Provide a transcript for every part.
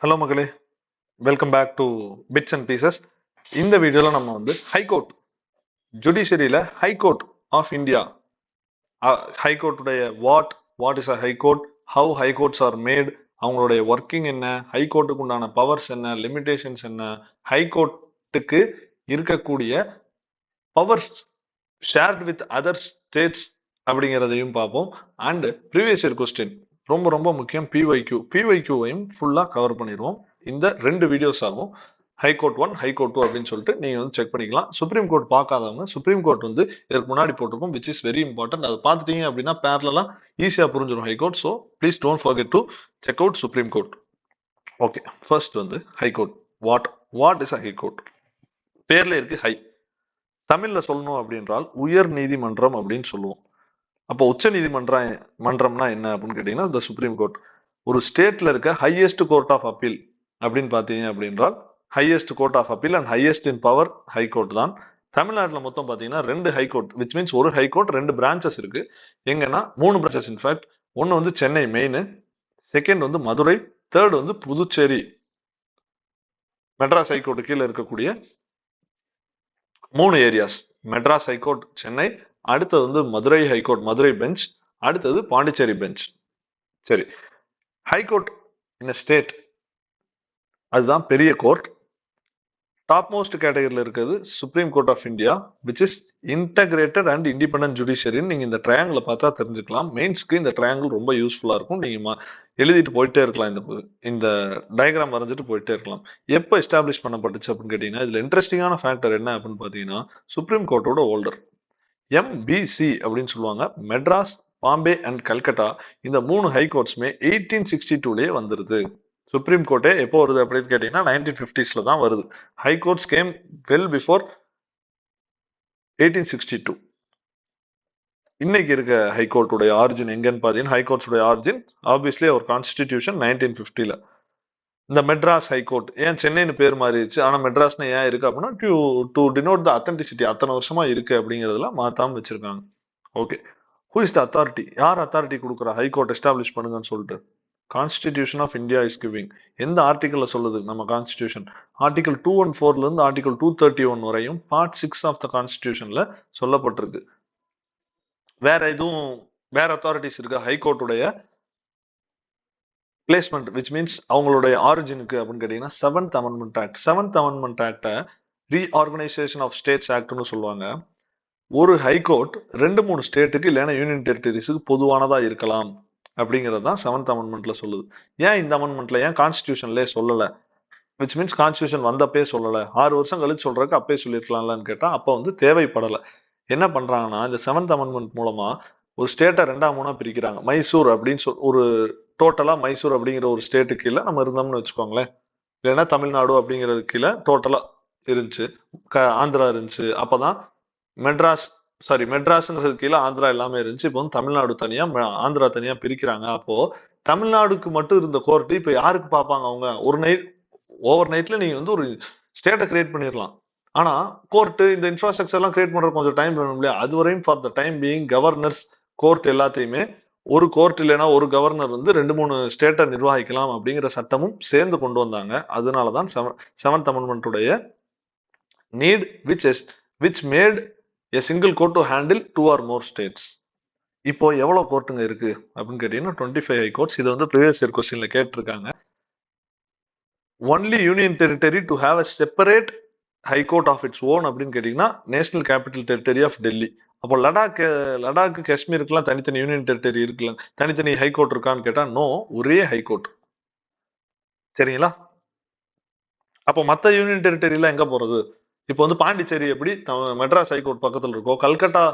Hello மகளே, welcome back to bits and pieces. இந்த வீடியோல நம்ம ஹைகோர்ட் ஜுடிஷியரியில ஹைகோர்ட் ஆஃப் இந்தியா, ஹைகோர்ட்டுடைய what is a high court, how high courts are made, அவங்களுடைய ஒர்க்கிங் என்ன, ஹைகோர்ட்டுக்கு உண்டான பவர்ஸ் என்ன, லிமிடேஷன்ஸ் என்ன, ஹைகோர்ட்டுக்கு இருக்கக்கூடிய powers shared with other states அப்படிங்கிறதையும் பார்ப்போம். அண்ட் ப்ரீவியஸ் இயர் கொஸ்டின் ரொம்ப ரொம்ப முக்கியம், பிஒய்க்யூவையும் ஃபுல்லா கவர் பண்ணிடுவோம். இந்த ரெண்டு வீடியோஸ் ஆகும், ஹைகோர்ட் 1 ஹைகோர்ட் 2 அப்படின்னு சொல்லிட்டு நீங்க செக் பண்ணிக்கலாம். சுப்ரீம் கோர்ட் பார்க்காதவங்க சுப்ரீம் கோர்ட் இதற்கு முன்னாடி போட்டிருக்கோம், விச் இஸ் வெரி இம்பார்ட்டன்ட். அதை பார்த்துட்டீங்க அப்படின்னா பேரலா ஈஸியா புரிஞ்சிடும் high court. So please don't forget to check out supreme court. Okay, first high court. What is a high court? பேர்ல இருக்கு ஹை. தமிழ்ல சொல்லணும் அப்படின்றால் உயர் நீதிமன்றம் அப்படின்னு சொல்லுவோம். அப்போ உச்ச மன்றம்னா என்ன அப்படின்னு கேட்டீங்கன்னா இந்த சுப்ரீம் கோர்ட். ஒரு ஸ்டேட்ல இருக்க ஹையஸ்ட் கோர்ட் ஆஃப் அப்பீல் அப்படின்னு பாத்தீங்க அப்படின்றால் highest court of appeal and highest in power high court தான். தமிழ்நாட்டில் மொத்தம் பாத்தீங்கன்னா 2 ஹைகோர்ட், விச் மீன்ஸ் ஒரு ஹைகோர்ட் 2 பிரான்ச்சஸ் இருக்கு. எங்கன்னா 3 பிரான்ச்சஸ் இன்ஃபேக்ட். ஒன்னு Chennai main, second Madurai, third Puducherry Madras high court கீழே இருக்கக்கூடிய 3 ஏரியாஸ். மெட்ராஸ் ஹைகோர்ட் சென்னை, அடுத்தது மதுரை ஹைகோர்ட் மதுரை பெஞ்ச், அடுத்தது பாண்டிச்சேரி பெஞ்ச். சரி, ஹைகோர்ட் இன் ஸ்டேட் அதுதான் பெரிய கோர்ட். டாப் மோஸ்ட் கேட்டகரியில் இருக்கிறது supreme court of India, which is integrated and independent ஜுடிஷியரின்னு நீங்க இந்த ட்ரையாங்கிள் பார்த்தா தெரிஞ்சுக்கலாம். மெயின்ஸ்க்கு இந்த ட்ரையாங்கிள் ரொம்ப யூஸ்ஃபுல்லா இருக்கும். நீங்க எழுதிட்டு போயிட்டே இருக்கலாம், இந்த டயக்ராம் வரைஞ்சிட்டு போயிட்டே இருக்கலாம். எப்போ எஸ்டாப்ளிஷ் பண்ணப்பட்டுச்சு அப்படின்னு கேட்டீங்கன்னா, இதுல இன்ட்ரெஸ்டிங்கான ஃபேக்டர் என்ன அப்படின்னு பாத்தீங்கன்னா, சுப்ரீம் கோர்ட்டோட ஓல்டர் எம்பிசி அப்படின்னு சொல்லுவாங்க. மெட்ராஸ், பாம்பே அண்ட் கல்கட்டா இந்த 3 ஹைகோர்ட்ஸுமே 1862லயே வந்துருது. சுப்ரீம் கோர்ட்டே எப்போ வருது அப்படின்னு கேட்டீங்கன்னா 1950ஸ்ல தான் வருது. High courts game well before 1862. இன்னைக்கு இருக்க ஹைகோர்ட்டுடைய ஆரிஜின் எங்கன்னு பாத்தீங்கன்னா, ஹைகோர்ட்ஸுடைய ஆரிஜின் ஆப்வியஸ்லி ஒரு கான்ஸ்டிடியூஷன் 1950ல. இந்த மெட்ராஸ் ஹைகோர்ட் ஏன் சென்னைன்னு பேர் மாறிடுச்சு, ஆனா மெட்ராஸ்னு ஏன் இருக்கு அப்படின்னா டு டினோட் த அத்தன்டிசிட்டி, அத்தனை வருஷமா இருக்கு அப்படிங்கிறதுல மாத்தாம வச்சிருக்காங்க. Okay, who is the authority? யார் அத்தாரிட்டி கொடுக்குறா ஹைகோர்ட் எஸ்டாப்ளிஷ் பண்ணுங்கன்னு சொல்லிட்டு? Constitution of India is giving. எந்த ஆர்டிகல்ல சொல்லுது நம்ம கான்ஸ்டிடியூஷன்? ஆர்டிகல் 214 இருந்து ஆர்டிகல் 231 வரையும் பார்ட் 6 ஆஃப் த கான்ஸ்டிடியூஷன்ல சொல்லப்பட்டிருக்கு. வேற அத்தாரிட்டிஸ் இருக்கு ஹைகோர்ட்டுடைய பிளேஸ்மெண்ட், விச் மீன்ஸ் அவங்களுடைய ஆரிஜினுக்கு அப்படின்னு கேட்டீங்கன்னா 7th amendment act. 7th amendment ஆக்டை ரீஆர்கனைசேஷன் ஆஃப் ஸ்டேட்ஸ் ஆக்ட்னு சொல்லுவாங்க. ஒரு ஹைகோர்ட் 2-3 ஸ்டேட்டுக்கு இல்லைன்னா யூனியன் டெரிட்டரிஸுக்கு பொதுவானதா இருக்கலாம் அப்படிங்கிறது தான் 7th அமெண்ட்மெண்ட்ல சொல்லுது. ஏன் இந்த அமெண்ட்மெண்ட்ல ஏன் கான்ஸ்டிடியூஷன்லயே சொல்லல? விச் மீன்ஸ் கான்ஸ்டிடியூஷன் வந்தப்பே சொல்லல, 6 வருஷம் கழிச்சு சொல்றதுக்கு அப்பே சொல்லிருக்கலாம்லன்னு கேட்டா அப்ப தேவைப்படல. என்ன பண்றாங்கன்னா, இந்த 7th அமெண்ட்மெண்ட் மூலமா ஒரு ஸ்டேட்டை 2-3 பிரிக்கிறாங்க. மைசூர் அப்படின்னு ஒரு டோட்டலா மைசூர் அப்படிங்கிற ஒரு ஸ்டேட்டுக்கு கீழே நம்ம இருந்தோம்னு வச்சுக்கோங்களேன், இல்லைன்னா தமிழ்நாடு அப்படிங்கிறது கீழே டோட்டலா இருந்துச்சு, ஆந்திரா இருந்துச்சு. அப்பதான் மெட்ராஸ்ங்கிறது கீழே ஆந்திரா எல்லாமே இருந்துச்சு. இப்போ தமிழ்நாடு தனியா ஆந்திரா தனியா பிரிக்கிறாங்க. அப்போ தமிழ்நாடுக்கு மட்டும் இருந்த கோர்ட் இப்ப யாருக்கு பார்ப்பாங்க? அவங்க ஓவர் நைட்ல நீங்க ஒரு ஸ்டேட்டை கிரியேட் பண்ணிடலாம். ஆனா கோர்ட் இந்த இன்ஃப்ராஸ்ட்ரக்சர் எல்லாம் கிரியேட் பண்ற கொஞ்சம் டைம் வேணும் இல்லையா? அது வரையும் for the time being governors court எல்லாத்தையுமே ஒரு கோர்ட் இல்லைன்னா ஒரு கவர்னர் 2-3 ஸ்டேட்டை நிர்வகிக்கலாம் அப்படிங்கிற சட்டமும் சேர்ந்து கொண்டு வந்தாங்க. அதனாலதான் 7th அமெண்ட்மெண்ட்டுடைய need which made a single court to handle 2 or more states. இப்போ எவ்வளவு கோர்ட்டுங்க இருக்கு அப்படின்னு கேட்டீங்கன்னா 25 high courts. இது ப்ரீவியஸ் இயர் கொஸ்டின்ல கேட்டிருக்காங்க. Only union territory to have a separate high court of its own அப்படின்னு கேட்டீங்கன்னா national capital territory of Delhi. அப்போ லடாக் காஷ்மீருக்குலாம் தனித்தனி யூனியன் டெரிட்டரி இருக்குல்ல, தனித்தனி ஹை கோர்ட் இருக்கான்னு கேட்டா நோ, ஒரே ஹை கோர்ட். சரிங்களா? அப்போ மத்த யூனியன் டெரிட்டரியில எங்க போறது? இப்போ பாண்டிச்சேரி எப்படி மெட்ராஸ் ஹைகோர்ட் பக்கத்துல இருக்கோ, கல்கட்டா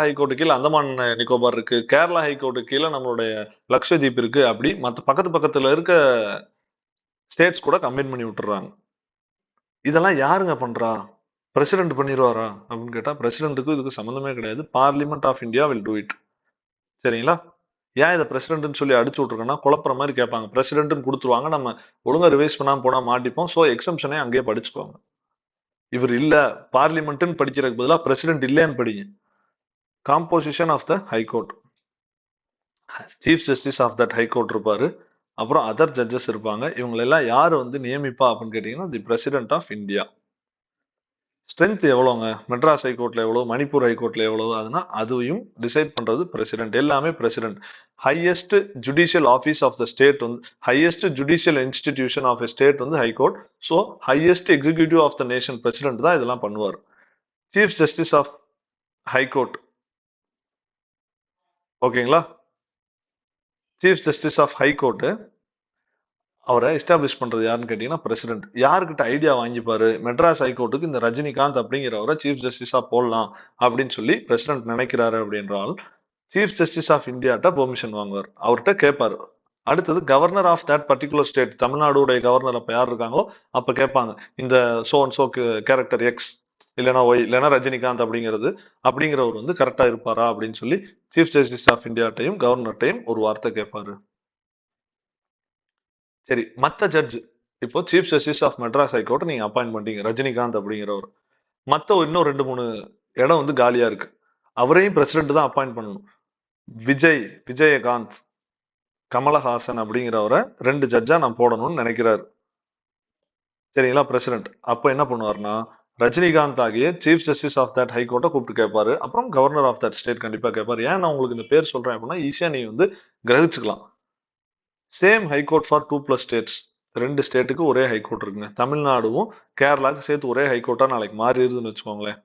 ஹைகோர்ட்டு கீழே அந்தமான் நிக்கோபார் இருக்கு, கேரளா ஹைகோர்ட்டு கீழே நம்மளுடைய லக்ஷதீப் இருக்கு. அப்படி மற்ற பக்கத்துல இருக்க ஸ்டேட்ஸ் கூட கம்பைன் பண்ணி விட்டுறாங்க. இதெல்லாம் யாருங்க பண்றா? பிரசிடென்ட் பண்ணிடுவாரா அப்படின்னு கேட்டா பிரசிடென்ட்டுக்கு இதுக்கு சம்மந்தமே கிடையாது. Parliament of India will do it. சரிங்களா? ஏன் இதை பிரசிடென்ட்னு சொல்லி அடிச்சு விட்டுருக்கேன்னா குழப்பற மாதிரி கேட்பாங்க. பிரசிடென்ட்னு கொடுத்துருவாங்க, நம்ம ஒழுங்கா ரிவைஸ் பண்ணாம போனா மாட்டிப்போம். ஸோ எக்ஸம்ஷனே அங்கேயே படிச்சுக்கோங்க. இவர் இல்ல பார்லிமெண்ட்னு படிக்கிறதுக்கு பதிலா பிரசிடென்ட் இல்லைன்னு படிங்க. Composition of the high court, chief justice of that high court இருப்பாரு, அப்புறம் அதர் ஜட்ஜஸ் இருப்பாங்க. இவங்களெல்லாம் யார் வந்து நியமிப்பா அப்படின்னு கேட்டீங்கன்னா the president of India. Strength எவ்வளோங்க, மெட்ராஸ் ஹைகோர்ட்ல எவ்வளோ, மணிப்பூர் ஹைகோர்ட்ல எவ்வளோ, அதுனா அதையும் டிசைட் பண்றது பிரசிடென்ட். எல்லாமே president. Highest judicial office of the state வந்து, highest judicial institution of a state வந்து high court. So highest executive of the nation president தான் இதெல்லாம் பண்ணுவார். சீஃப் ஜஸ்டிஸ் ஆஃப் ஹைகோர்ட், ஓகேங்களா, சீஃப் ஜஸ்டிஸ் ஆஃப் ஹைகோர்ட் அவரை establish பண்றது யாருன்னு கேட்டீங்கன்னா பிரசிடென்ட். யாருக்கிட்ட ஐடியா வாங்கிப்பாரு, மெட்ராஸ் ஹைகோர்ட்டுக்கு இந்த ரஜினிகாந்த் அப்படிங்கிறவரை சீஃப் ஜஸ்டிஸா போடலாம் அப்படின்னு சொல்லி பிரசிடென்ட் நினைக்கிறாரு அப்படின்றால் சீஃப் ஜஸ்டிஸ் ஆஃப் இந்தியாட்ட பெர்மிஷன் வாங்குவார், அவர்கிட்ட கேட்பாரு. அடுத்தது governor of that particular state, தமிழ்நாடுடைய கவர்னர் அப்ப யார் இருக்காங்களோ அப்ப கேட்பாங்க, இந்த so and so character X இல்லைன்னா ஒய் இல்லைன்னா ரஜினிகாந்த் அப்படிங்கிறவர் வந்து கரெக்டா இருப்பாரா அப்படின்னு சொல்லி சீஃப் ஜஸ்டிஸ் ஆஃப் இந்தியாட்டையும் கவர்னர்ட்டையும் ஒரு வார்த்தை கேட்பாரு. சரி, மத்த ஜட்ஜ், இப்போ chief justice of Madras high court நீங்க அப்பாயிண்ட் பண்ணிட்டீங்க ரஜினிகாந்த் அப்படிங்கிறவர். மத்த இன்னும் 2 3 இடம் வந்து காலியா இருக்கு, அவரையும் பிரசிடென்ட் தான் அப்பாயிண்ட் பண்ணணும். விஜயகாந்த், கமலஹாசன் அப்படிங்கிறவரை 2 ஜட்ஜா நான் போடணும்னு நினைக்கிறாரு. சரிங்களா, பிரசிடென்ட் அப்போ என்ன பண்ணுவாருன்னா ரஜினிகாந்த் ஆகிய சீஃப் ஜஸ்டிஸ் ஆஃப் தட் ஹைகோர்ட்டை கூப்பிட்டு கேட்பாரு. அப்புறம் கவர்னர் ஆஃப் தட் ஸ்டேட் கண்டிப்பா கேட்பாரு. ஏன் நான் உங்களுக்கு இந்த பேர் சொல்றேன் அப்படின்னா ஈஸியா நீ வந்து கிரகிச்சுக்கலாம். Same high court for 2+ states. 2 ஸ்டேட்டுக்கு ஒரே ஹைகோர்ட் இருக்குங்க. தமிழ்நாடும் கேரளாவுக்கு சேர்த்து ஒரே ஹைகோர்ட்டா நாளைக்கு மாறிடுதுன்னு வச்சுக்கோங்களேன்.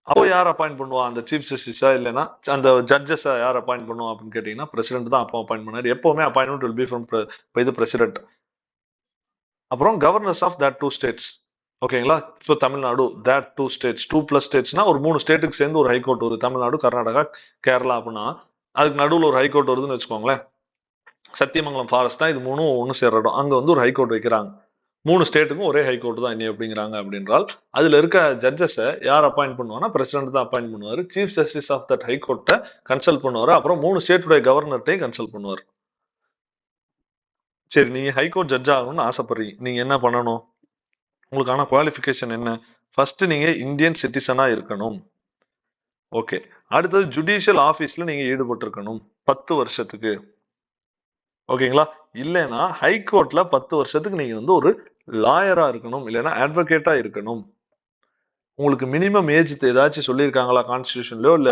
அப்போ யார் அப்பாயிண்ட் பண்ணுவா, அந்த சீஃப் ஜஸ்டிஸா இல்லைன்னா அந்த ஜட்ஜஸா யார் அப்பாயிண்ட் பண்ணுவா அப்படின்னு கேட்டீங்கன்னா பிரசிடென்ட் தான் அப்போ அப்பாயிண்ட் பண்ணாரு. எப்பவுமே appointment will be from by the president. அப்புறம் கவர்னர்ஸ் ஆஃப் தட் 2 ஸ்டேட்ஸ், ஓகேங்களா. இப்போ தமிழ்நாடு தட் 2 ஸ்டேட்ஸ், 2+ ஸ்டேட்ஸ்னா ஒரு 3 ஸ்டேட்டுக்கு சேர்ந்து ஒரு ஹைகோர்ட் வருது. தமிழ்நாடு, கர்நாடகா, கேரளா அப்படின்னா அதுக்கு நடுவில் ஒரு ஹைகோர்ட் வருதுன்னு வச்சுக்கோங்களேன். சத்தியமங்கலம் ஃபாரஸ்ட் தான் இது 3ம் ஒன்று சேர்ற இடம். அங்க வந்து ஒரு ஹைகோர்ட் வைக்கிறாங்க. 3 ஸ்டேட்டுக்கும் ஒரே ஹைகோர்ட் தான் இனி அப்படிங்கிறாங்க. அப்படின்றால் அதுல இருக்க ஜட்ஜஸை யார் அப்பாயிண்ட் பண்ணுவாங்கன்னா பிரசிடென்ட் தான் அப்பாயிண்ட் பண்ணுவாரு. சீஃப் ஜஸ்டிஸ் ஆஃப் தட் ஹைகோர்ட்டை கன்சல்ட் பண்ணுவாரு. அப்புறம் 3 ஸ்டேட்டுடைய கவர்னர்ட்டையும் கன்சல்ட் பண்ணுவார். சரி, நீங்க ஹைகோர்ட் ஜட்ஜ் ஆகணும்னு ஆசைப்படுறீங்க, நீங்க என்ன பண்ணணும், உங்களுக்கான குவாலிஃபிகேஷன் என்ன? ஃபர்ஸ்ட் நீங்க இந்தியன் சிட்டிசனா இருக்கணும். ஓகே. அடுத்தது ஜுடிஷியல் ஆபீஸ்ல நீங்க ஈடுபட்டு இருக்கணும் 10 வருஷத்துக்கு. ஓகேங்களா. இல்லைன்னா ஹைகோர்ட்ல 10 வருஷத்துக்கு நீங்க வந்து ஒரு லாயரா இருக்கணும், இல்லைன்னா அட்வொகேட்டா இருக்கணும். உங்களுக்கு மினிமம் ஏஜ் ஏதாச்சும் சொல்லியிருக்காங்களா கான்ஸ்டியூஷன்லயோ இல்ல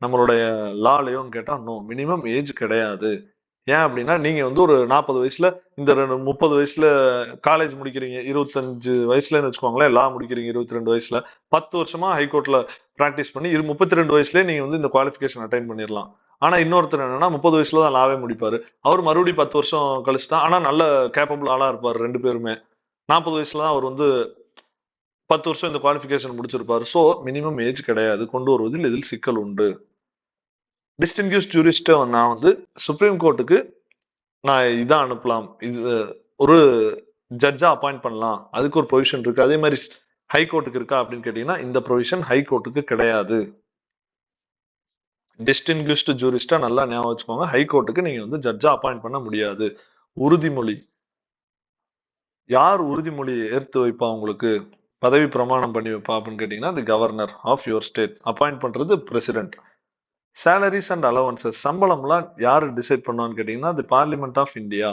நம்மளுடைய லாலயோன்னு கேட்டா நோ, மினிமம் ஏஜ் கிடையாது. ஏன் அப்படின்னா நீங்க வந்து ஒரு 40 வயசுல இந்த 30 வயசுல காலேஜ் முடிக்கிறீங்க, 25 வயசுலன்னு வச்சுக்கோங்களேன், லா முடிக்கிறீங்க 22 வயசுல, 10 வருஷமா ஹைகோர்ட்ல பிராக்டிஸ் பண்ணி 32 வயசுலயே நீங்க வந்து இந்த குவாலிஃபிகேஷன் அட்டைன் பண்ணிடலாம். ஆனா இன்னொருத்தர் என்னன்னா 30 வயசுல தான் லாவே முடிப்பாரு, அவர் மறுபடியும் 10 வருஷம் கழிச்சு தான், ஆனா நல்ல கேப்பபிள் ஆளா இருப்பாரு. 2 பேருமே 40 வயசுல தான் அவர் வந்து 10 வருஷம் இந்த குவாலிஃபிகேஷன் முடிச்சிருப்பாரு. சோ மினிமம் ஏஜ் கிடையாது, கொண்டு வருவதில் இதில் சிக்கல் உண்டு. டிஸ்டிங்கியூஸ் ஜூரிஸ்ட நான் வந்து சுப்ரீம் கோர்ட்டுக்கு நான் இதான் அனுப்பலாம், இது ஒரு ஜட்ஜா அப்பாயிண்ட் பண்ணலாம், அதுக்கு ஒரு ப்ரொவிஷன் இருக்கு. அதே மாதிரி ஹை கோர்ட்டுக்கு இருக்கா அப்படின்னு கேட்டீங்கன்னா இந்த ப்ரொவிஷன் ஹை கோர்ட்டுக்கு கிடையாது. டிஸ்டிங்கியூஸ்டு ஜூரிஸ்டா நல்லா ஞாபகம் வச்சுக்கோங்க, ஹை கோர்ட்டுக்கு நீங்க வந்து ஜட்ஜா அப்பாயிண்ட் பண்ண முடியாது. உறுதிமொழி, யார் உறுதிமொழி ஏற்று வைப்பா உங்களுக்கு, பதவி பிரமாணம் பண்ணி வைப்பா அப்படின்னு கேட்டீங்கன்னா the governor of your state. Appoint பண்றது பிரசிடென்ட். சேலரிஸ் அண்ட் அலவன்சஸ், சம்பளம்லாம் யாரு டிசைட் பண்ணுவான்னு கேட்டீங்கன்னா தி பார்லிமெண்ட் ஆஃப் இந்தியா.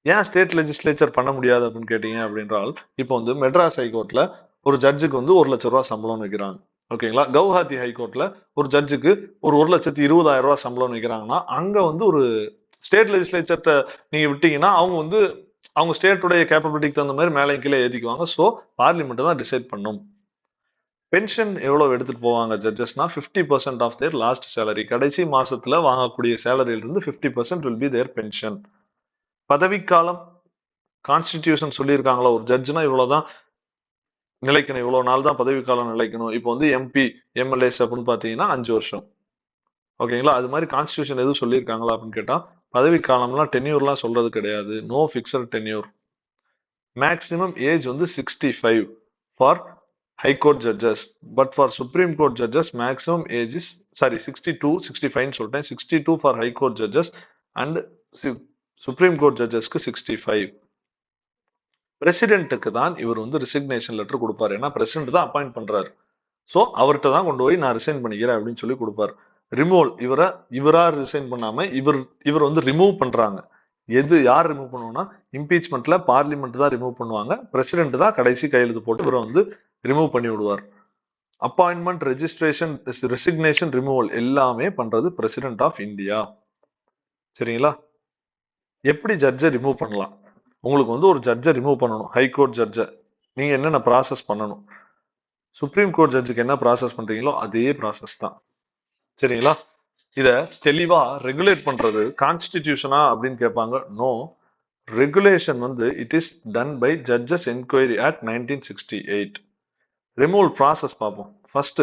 ஏன் ஸ்டேட் லெஜிஸ்லேச்சர் பண்ண முடியாது அப்படின்னு கேட்டீங்க அப்படின்றால், இப்போ வந்து மெட்ராஸ் ஹைகோர்ட்ல ஒரு ஜட்ஜுக்கு வந்து 1,00,000 சம்பளம் வைக்கிறாங்க. ஓகேங்களா. கவுஹாத்தி ஹைகோர்ட்ல ஒரு ஜட்ஜுக்கு ஒரு 1,20,000 சம்பளம் வைக்கிறாங்கன்னா அங்க வந்து ஒரு ஸ்டேட் லெஜிஸ்லேச்சர்ட்ட நீங்க விட்டீங்கன்னா அவங்க வந்து அவங்க ஸ்டேட்டுடைய கேப்பபிலிட்டிக்கு தகுந்த மாதிரி மேலே கீழே ஏத்திக்குவாங்க. ஸோ பார்லிமெண்ட் தான் டிசைட் பண்ணும். பென்ஷன் எவ்வளவு எடுத்துட்டு போவாங்க ஜட்ஜஸ்னா 50% ஆஃப் தேர் லாஸ்ட் சேலரி. கடைசி மாசத்துல வாங்கக்கூடிய சேலரியில இருந்து 50% வில் பி தேர் பென்ஷன். பதவிக்காலம் கான்ஸ்டிடியூஷன் சொல்லியிருக்காங்களா, ஒரு ஜட்ஜ்னா இவ்வளவுதான் நிலைக்கணும், இவ்வளவு நாள் தான் பதவிக்காலம் நிலைக்கணும். இப்போ வந்து எம்பி எம்எல்ஏஸ் அப்படின்னு பாத்தீங்கன்னா 5 வருஷம். ஓகேங்களா. அது மாதிரி கான்ஸ்டியூஷன் எதுவும் சொல்லியிருக்காங்களா அப்படின்னு கேட்டா பதவிக்காலம்லாம் டென்யூர்லாம் சொல்றது கிடையாது. No fixed tenure. Maximum age வந்து 65 for High Court judges, but for Supreme Court judges maximum age is 62 65 சொல்லிட்டேன். 62 for High Court judges and Supreme Court judges க்கு 65. பிரசிடென்ட்டுக்கு தான் இவர் வந்து ரிசிக்னேஷன் லெட்டர் கொடுப்பாரு. ஏன்னா பிரசிடென்ட் தான் அப்பாயிண்ட் பண்றாரு. சோ அவர்கிட்ட தான் கொண்டு போய் நான் ரிசைன் பண்ணிக்கிறேன் அப்படின்னு சொல்லி கொடுப்பாரு. ரிமூவல், இவரா ரிசைன் பண்ணாம இவர் வந்து ரிமூவ் பண்றாங்க. எது யார் ரிமூவ் பண்ணுவோம்னா இம்பீச்மெண்ட்ல பார்லிமெண்ட் தான் ரிமூவ் பண்ணுவாங்க, பிரசிடென்ட் தான் கடைசி கையெழுத்து போட்டு இவரை வந்து ரிமூவ் பண்ணி விடுவார். அப்பாயின்மெண்ட், ரெஜிஸ்ட்ரேஷன், ரெசிக்னேஷன், ரிமூவல் எல்லாமே பண்றது பிரசிடென்ட் ஆஃப் இந்தியா. சரிங்களா? எப்படி ஜட்ஜை ரிமூவ் பண்ணலாம்? உங்களுக்கு வந்து ஒரு ஜட்ஜை ரிமூவ் பண்ணணும், ஹைகோர்ட் ஜட்ஜை, நீங்க என்னென்ன ப்ராசஸ் பண்ணணும்? சுப்ரீம் கோர்ட் ஜட்ஜுக்கு என்ன ப்ராசஸ் பண்றீங்களோ அதே ப்ராசஸ் தான். சரிங்களா? இத தெளிவா ரெகுலேட் பண்றது கான்ஸ்டிடியூஷனா அப்படின்னு கேட்பாங்க. நோ, ரெகுலேஷன் வந்து it is done by judges enquiry act 1968. Removal process பார்ப்போம். ஃபர்ஸ்ட்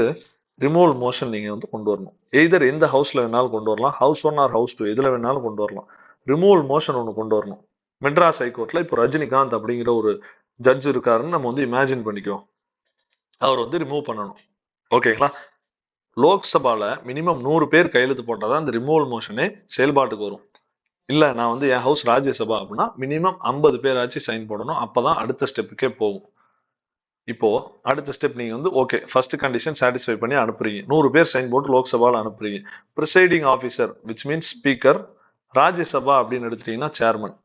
ரிமூவல் மோஷன் நீங்க வந்து கொண்டு வரணும். எய்தர் எந்த ஹவுஸ்ல வேணாலும் கொண்டு வரலாம், ஹவுஸ் 1 ஆர் ஹவுஸ் 2 எதுல வேணாலும் கொண்டு வரலாம். ரிமூவல் மோஷன் ஒன்று கொண்டு வரணும். மெட்ராஸ் ஹைகோர்ட்ல இப்போ ரஜினிகாந்த் அப்படிங்கிற ஒரு ஜட்ஜ் இருக்காருன்னு நம்ம வந்து இமேஜின் பண்ணிக்குவோம். அவர் வந்து ரிமூவ் பண்ணணும். ஓகேங்களா? லோக்சபால மினிமம் 100 பேர் கையெழுத்து போட்டாதான் அந்த ரிமூவல் மோஷனே செயல்பாட்டுக்கு வரும். இல்ல நான் வந்து என் ஹவுஸ் ராஜ்யசபா அப்படின்னா மினிமம் 50 பேராச்சு சைன் போடணும், அப்பதான் அடுத்த ஸ்டெப்புக்கே போகும். இப்போ அடுத்த ஸ்டெப் நீங்க வந்து ஓகே ஃபர்ஸ்ட் கண்டிஷன் சாட்டிஸ்ஃபை பண்ணி அனுப்புறீங்க, 100 பேர் சைன் போட்டு லோக்சபால அனுப்புறீங்க. Presiding officer which means speaker, Rajya Sabha அப்படின்னு எடுத்துட்டீங்கன்னா சேர்மன்,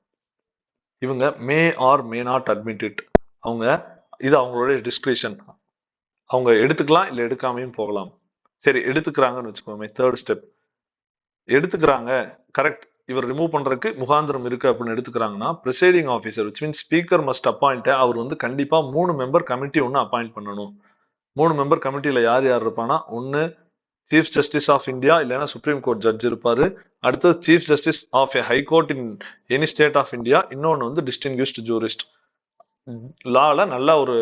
இவங்க may or may not admit it. அவங்க இது அவங்களுடைய டிஸ்கிரிஷன், அவங்க எடுத்துக்கலாம் இல்ல எடுக்காமையும் போகலாம். சரி எடுத்துக்கிறாங்கன்னு வச்சுக்கோமே, தேர்ட் ஸ்டெப் எடுத்துக்கிறாங்க, கரெக்ட், இவர் ரிமூவ் பண்றதுக்கு முகாந்திரம் இருக்கு அப்படின்னு எடுத்துக்கிறாங்கன்னா presiding officer which means speaker must appoint, அவர் வந்து கண்டிப்பா 3 மெம்பர் கமிட்டி ஒன்று அப்பாயிண்ட் பண்ணணும். 3 மெம்பர் கமிட்டியில யார் யார் இருப்பானா, ஒன்னு சீஃப் ஜஸ்டிஸ் ஆஃப் இந்தியா இல்லைன்னா சுப்ரீம் கோர்ட் ஜட்ஜ் இருப்பாரு, அடுத்தது chief justice of a high court in any state of India, இன்னொன்னு வந்து டிஸ்டிங்விஷ்டு ஜூரிஸ்ட், லால நல்ல ஒரு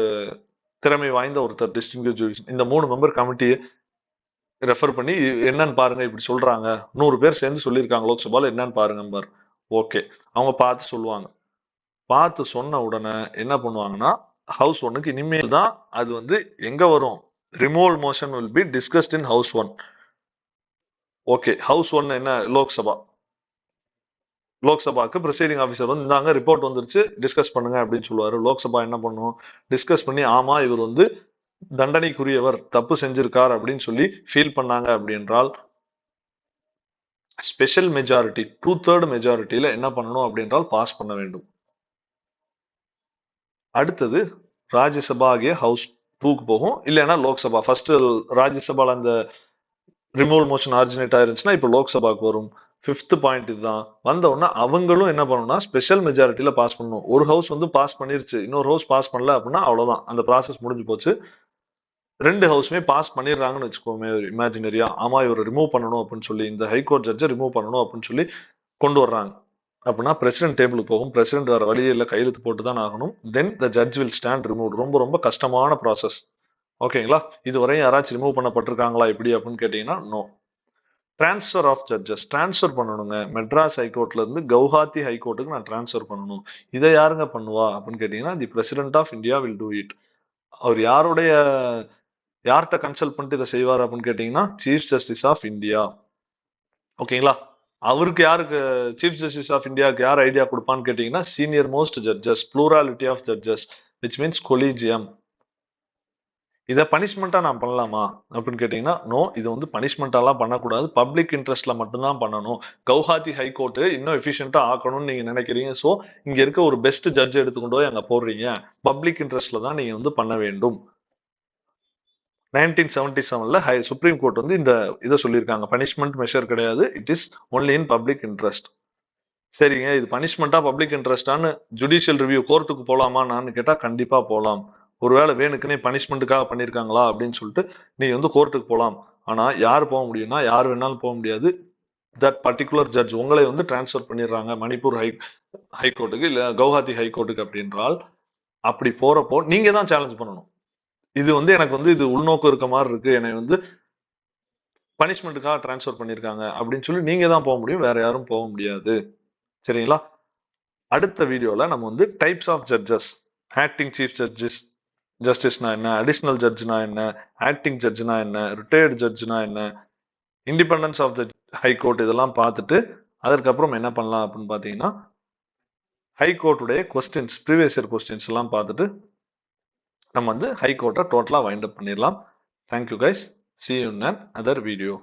திறமை வாய்ந்த ஒருத்தர் டிஸ்டிங்விஷ்டு ஜூரிஸ்ட். இந்த 3 மெம்பர் கமிட்டியை ரெஃபர் பண்ணி என்னன்னு பாருங்க, இப்படி சொல்றாங்க, 100 பேர் சேர்ந்து சொல்லியிருக்காங்க லோக்சபால, என்னன்னு பாருங்க பாரு. ஓகே, அவங்க பார்த்து சொல்லுவாங்க. பார்த்து சொன்ன உடனே என்ன பண்ணுவாங்கன்னா ஹவுஸ் 1க்கு இனிமேல் தான் அது வந்து எங்க வரும், removal motion will be discussed in house 1. Okay, house 1 என்ன, லோக்சபா. லோக்சபாக்கு ப்ரிசைடிங் ஆஃபீஸர் வந்து இந்தாங்க ரிப்போர்ட் வந்துருச்சு டிஸ்கஸ் பண்ணுங்க அப்படின்னு சொல்லுவாரு. லோக்சபா என்ன பண்ணும், டிஸ்கஸ் பண்ணி ஆமா இவர் வந்து தண்டனைக்குரியவர், தப்பு செஞ்சிருக்கார் அப்படின்னு சொல்லி ஃபீல் பண்ணாங்க அப்படின்றால் ஸ்பெஷல் மெஜாரிட்டி 2/3 மெஜாரிட்டியில என்ன பண்ணணும் அப்படின்றால் பாஸ் பண்ண வேண்டும். அடுத்தது ராஜ்யசபா ஆகிய ஹவுஸ் 2க்கு போகும், இல்லைன்னா லோக்சபா. ஃபர்ஸ்ட் ராஜ்யசபால அந்த ரிமூவல் மோஷன் ஆரிஜினேட் ஆயிருந்துச்சுன்னா இப்போ லோக்சபாக்கு வரும். 5th பாயிண்ட் இதுதான். வந்த உடனே அவங்களும் என்ன பண்ணணும்னா ஸ்பெஷல் மெஜாரிட்டியில பாஸ் பண்ணணும். ஒரு ஹவுஸ் வந்து பாஸ் பண்ணிருச்சு, இன்னொரு ஹவுஸ் பாஸ் பண்ணல அப்படின்னா அவ்வளவுதான், அந்த ப்ராசஸ் முடிஞ்சு போச்சு. 2 ஹவுஸுமே பாஸ் பண்ணிடுறாங்கன்னு வச்சுக்கோமே இமேஜினரியா, ஆமா இவர் ரிமூவ் பண்ணணும் அப்படின்னு சொல்லி, இந்த ஹைகோர்ட் ஜட்ஜை ரிமூவ் பண்ணணும் அப்படின்னு சொல்லி கொண்டு வர்றாங்க அப்படின்னா பிரசிடென்ட் டேபிளுக்கு போகும். பிரசிடென்ட் வேற வழியில் கையெழுத்து போட்டு தான் ஆகணும். Then the judge will stand remove. ரொம்ப ரொம்ப கஷ்டமான ப்ராசஸ். ஓகேங்களா? இதுவரையும் யாராச்சும் ரிமூவ் பண்ணப்பட்டிருக்காங்களா இப்படி அப்படின்னு கேட்டீங்கன்னா no. Transfer of judges, transfer பண்ணணுங்க. மெட்ராஸ் ஹைகோர்ட்ல இருந்து கவுஹாத்தி ஹைகோர்ட்டுக்கு நான் டிரான்ஸ்ஃபர் பண்ணணும். இதை யாருங்க பண்ணுவா அப்படின்னு கேட்டீங்கன்னா the president of India will do it. அவர் யார்கிட்ட கன்சல்ட் பண்ணிட்டு இதை செய்வார் அப்படின்னு கேட்டீங்கன்னா சீஃப் ஜஸ்டிஸ் ஆஃப் இந்தியா. ஓகேங்களா? அவருக்கு யாருக்கு சீஃப் ஜஸ்டிஸ் ஆஃப் இந்தியாவுக்கு யார் ஐடியா கொடுப்பான்னு கேட்டீங்கன்னா senior most judges, plurality of judges which means collegium. இதை பனிஷ்மெண்டா நான் பண்ணலாமா அப்படின்னு கேட்டீங்கன்னா நோ, இது வந்து பனிஷ்மெண்டாலாம் பண்ணக்கூடாது, பப்ளிக் இன்ட்ரெஸ்ட்ல மட்டும்தான் பண்ணணும். கவுஹாத்தி ஹைகோர்ட் இன்னும் எஃபிஷியன்டா ஆக்கணும்னு நீங்க நினைக்கிறீங்க, ஸோ இங்க இருக்க ஒரு பெஸ்ட் ஜட்ஜ் எடுத்துக்கொண்டு போய் அங்க போடுறீங்க, பப்ளிக் இன்ட்ரெஸ்ட்ல தான் நீங்க வந்து பண்ண வேண்டும். 1977ல சுப்ரீம் கோர்ட் வந்து இந்த இதை சொல்லியிருக்காங்க, பனிஷ்மெண்ட் மெஷர் கிடையாது, it is only in public interest. சரிங்க, இது பனிஷ்மெண்டா பப்ளிக் இன்ட்ரெஸ்டான்னு ஜுடிஷியல் ரிவ்யூ கோர்ட்டுக்கு போலாமா நான் கேட்டா கண்டிப்பா போலாம். ஒருவேளை வேணுக்குன்னே பனிஷ்மெண்ட்டுக்காக பண்ணியிருக்காங்களா அப்படின்னு சொல்லிட்டு நீ வந்து கோர்ட்டுக்கு போகலாம். ஆனா யார் போக முடியும்னா யார் வேணாலும் போக முடியாது. தட் பர்டிகுலர் ஜட்ஜ் உங்களை வந்து டிரான்ஸ்ஃபர் பண்ணிடுறாங்க மணிப்பூர் ஹைகோர்ட்டுக்கு இல்ல கவுஹாத்தி ஹைகோர்ட்டுக்கு அப்படின்றால் அப்படி போறப்போ நீங்க தான் சேலஞ்ச் பண்ணணும். இது வந்து எனக்கு வந்து இது உள்நோக்கம் இருக்க மாதிரி இருக்கு, என்னை வந்து பனிஷ்மெண்ட்டுக்காக டிரான்ஸ்ஃபர் பண்ணியிருக்காங்க அப்படின்னு சொல்லி நீங்க தான் போக முடியும், வேற யாரும் போக முடியாது. சரிங்களா? அடுத்த வீடியோல நம்ம வந்து types of judges, acting chief ஜஸ்டிஸ்னா என்ன, அடிஷனல் ஜட்ஜ்னா என்ன, ஆக்டிங் ஜட்ஜ்னா என்ன, ரிட்டையர்டு ஜட்ஜ்னா என்ன, இண்டிபெண்டன்ஸ் ஆஃப் த ஹைகோர்ட், இதெல்லாம் பார்த்துட்டு அதற்கப்புறம் என்ன பண்ணலாம் அப்படின்னு பார்த்தீங்கன்னா ஹைகோர்ட்டுடைய கொஸ்டின்ஸ், ப்ரீவியஸ் இயர் கொஸ்டின்ஸ் எல்லாம் பார்த்துட்டு நம்ம வந்து ஹைகோர்ட்டை டோட்டலாக வைண்ட் அப் பண்ணிடலாம். Thank you guys, see you in another video.